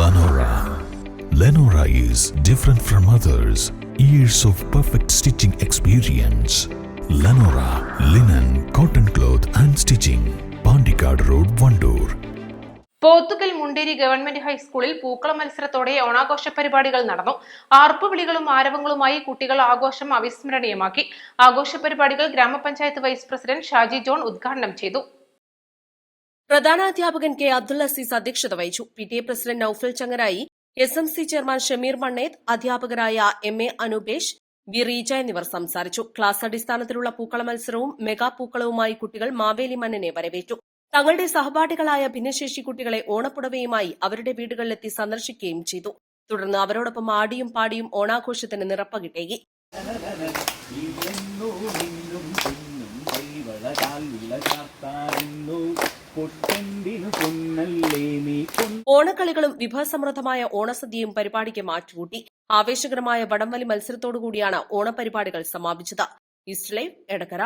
Lenora. Lenora is different from others. Years of perfect stitching experience. Lenora linen, cotton cloth and stitching. Pandikad Road, Vandoor. Pothukal Munderi government ഹൈസ്കൂളിൽ പൂക്കള മത്സരത്തോടെ ഓണാഘോഷ പരിപാടികൾ നടന്നു. ആർപ്പുവിളികളും ആരവങ്ങളുമായി കുട്ടികൾ ആഘോഷം അവിസ്മരണീയമാക്കി. ആഘോഷ പരിപാടികൾ ഗ്രാമപഞ്ചായത്ത് വൈസ് പ്രസിഡന്റ് ഷാജി ജോൺ ഉദ്ഘാടനം ചെയ്തു. പ്രധാനാധ്യാപകൻ കെ അബ്ദുൽ അസീസ് അധ്യക്ഷത വഹിച്ചു. PTA president Noufal Changarayi, SMC chairman Shameer Manneth, അധ്യാപകരായ MA അനൂപേഷ്, വി റീജ എന്നിവർ സംസാരിച്ചു. ക്ലാസ് അടിസ്ഥാനത്തിലുള്ള പൂക്കള മത്സരവും മെഗാ പൂക്കളവുമായി കുട്ടികൾ മാവേലി മന്നനെ വരവേറ്റു. തങ്ങളുടെ സഹപാഠികളായ ഭിന്നശേഷി കുട്ടികളെ ഓണപ്പുടവയുമായി അവരുടെ വീടുകളിലെത്തി സന്ദർശിക്കുകയും ചെയ്തു. തുടർന്ന് അവരോടൊപ്പം ആടിയും പാടിയും ഓണാഘോഷത്തിന് നിറപ്പകിട്ടേകി. ഓണക്കളികളും വിഭവസമൃദ്ധമായ ഓണസദ്യയും പരിപാടിക്ക് മാറ്റുകൂട്ടി. ആവേശകരമായ വടംവലി മത്സരത്തോടുകൂടിയാണ് ഓണപരിപാടികൾ സമാപിച്ചത്. East Live, Edakkara.